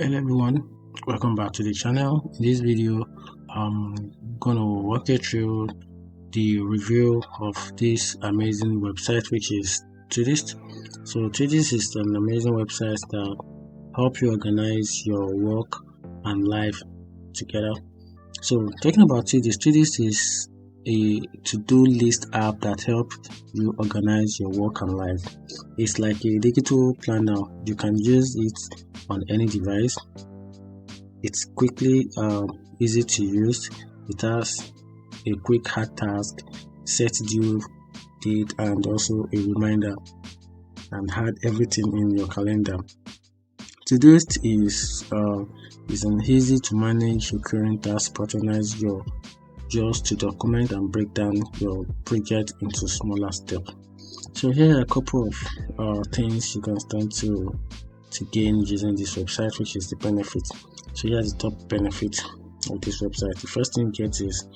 Hello everyone, welcome back to the channel. In this video I'm gonna walk you through the review of this amazing website, which is TODOIST. So TODOIST is an amazing website that help you organize your work and life together. So talking about TODOIST is a to-do list app that helps you organize your work and life. It's like a digital planner. You can use it on any device. It's quickly easy to use. It has a quick hard task, set due date, and also a reminder, and had everything in your calendar. TODOIST is an easy to manage recurring task, pattern your just to document and break down your project into smaller steps. So here are a couple of things you can start to gain using this website, which is the benefit. So here's the top benefit of this website. The first thing you get is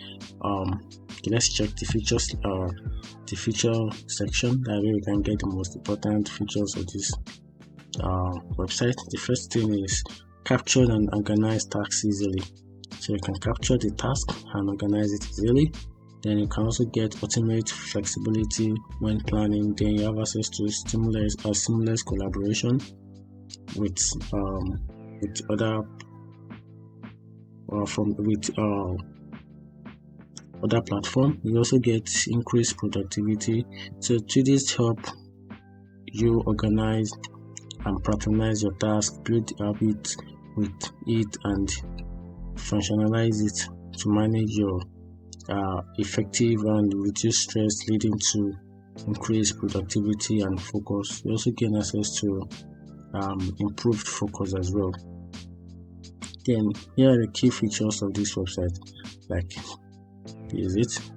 let's check the features, the feature section. That way we can get the most important features of this website. The first thing is capture and organize tasks easily. So you can capture the task and organize it easily. Then you can also get ultimate flexibility when planning. Then you have access to seamless collaboration with other other platform. You also get increased productivity. So TODOIST help you organize and pattern your task, build habit with it, and functionalize it to manage your effective and reduce stress, leading to increased productivity and focus. You also gain access to improved focus as well. Then here are the key features of this website. Like, this is it.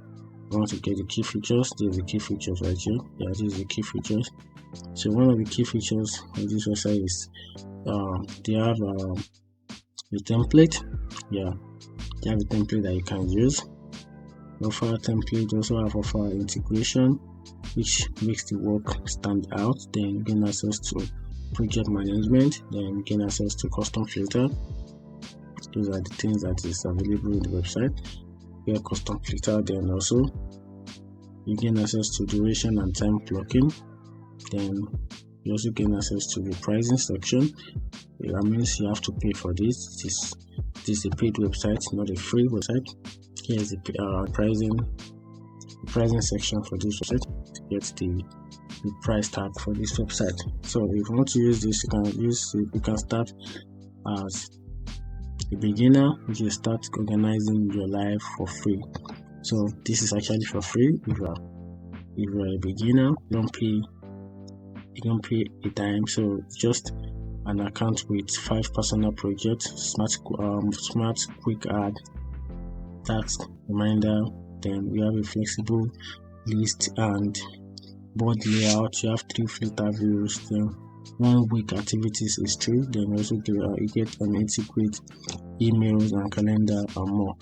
I want to get the key features. There's the key features right here. Yeah, this is the key features. So one of the key features of this website is they have a template. Yeah, they have a template that you can use. Offer template also have offer integration, which makes the work stand out. Then you gain access to project management. Then you gain access to custom filter. Those are the things that is available in the website. You have custom filter. Then also you gain access to duration and time blocking. Then you also gain access to the pricing section. That means you have to pay for this. This is a paid website, not a free website. Here is the pricing section for this website to get the price tag for this website. So if you want to use this, you can start as a beginner, which is start organizing your life for free. So this is actually for free. If you're a beginner, you don't pay a dime. So just an account with 5 personal projects, smart quick add, task, reminder. Then we have a flexible list and board layout. You have 3 filter views. Then 1 week activities history. Then also you get an integrate emails and calendar and more.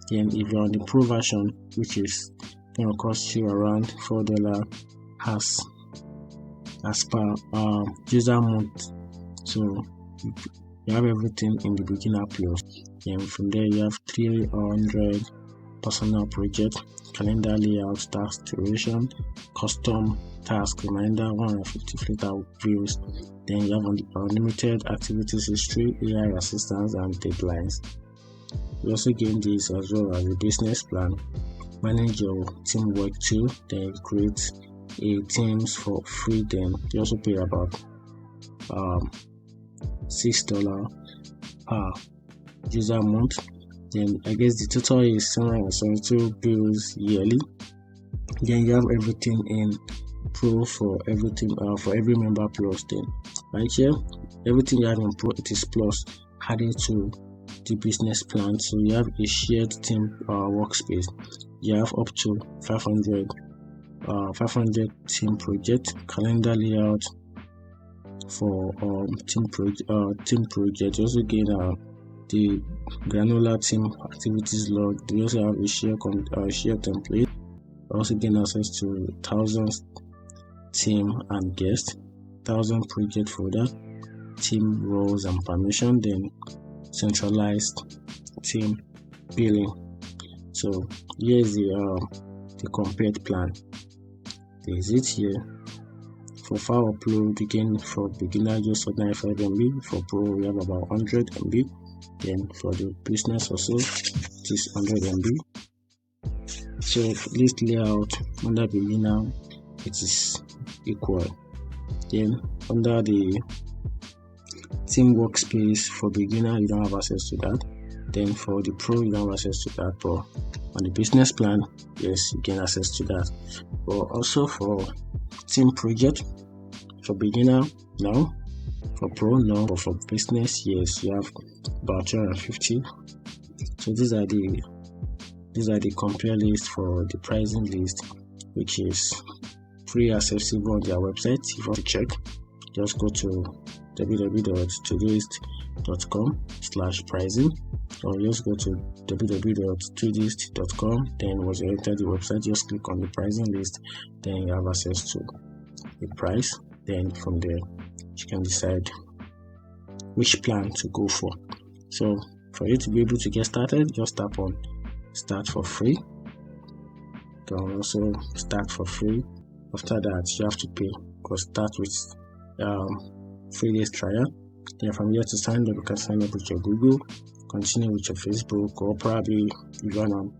Then if you're on the pro version, which is gonna cost you around $4 as per user month. So you have everything in the beginner plus. Then from there you have 300 personal project, calendar layout, task duration, custom task reminder, 150 filter views. Then you have unlimited activities history, AI assistance, and deadlines. You also gain this as well as a business plan, manage your teamwork too. Then you create a teams for free. Then you also pay about $6 per user month. Then I guess the total is 772 bills yearly. Then you have everything in pro for everything for every member plus. Then right here, everything you have in pro, it is plus added to the business plan. So you have a shared team workspace. You have up to 500 team project, calendar layout for team project. You also gain the granular team activities log. They also have a share template. Also gain access to thousands team and guest, 1000 project folder, team roles and permission, then centralized team billing. So here's the compared plan. There is it here. For file upload, again, for beginner just 95 MB, for pro we have about 100 MB, then for the business also it is 100 MB. So list layout under beginner it is equal. Then under the team workspace for beginner you don't have access to that. Then for the pro you don't have access to that, but on the business plan, yes, you gain access to that. But also for team project, for beginner no, for pro no, but for business yes, you have about 250. So these are the compare list for the pricing list, which is free accessible on their website. If you want to check, just go to www.todoist.com/pricing, or just go to www.todoist.com. Then once you enter the website, just click on the pricing list, then you have access to the price. Then from there you can decide which plan to go for. So for you to be able to get started, just tap on start for free. You can also start for free. After that you have to pay, because start with 3 days trial. Then from here to sign up, you can sign up with your Google, continue with your Facebook, or probably if you're an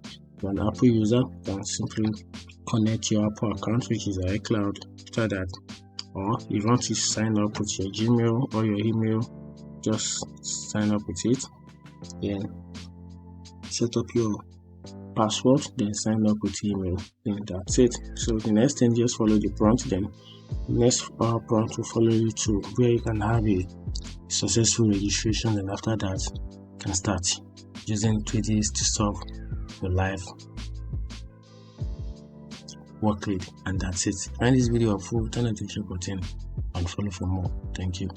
Apple user, you can simply connect your Apple account, which is iCloud. After that, or if you want to sign up with your Gmail or your email, just sign up with it. Then set up your password, then sign up with email. Then that's it. So the next thing, just follow the prompt. Then the next prompt will follow you to where you can have a successful registration, and after that you can start using Twoguysfinance to solve your life workload. And that's it. Find this video helpful, turn on the notification button and follow for more. Thank you.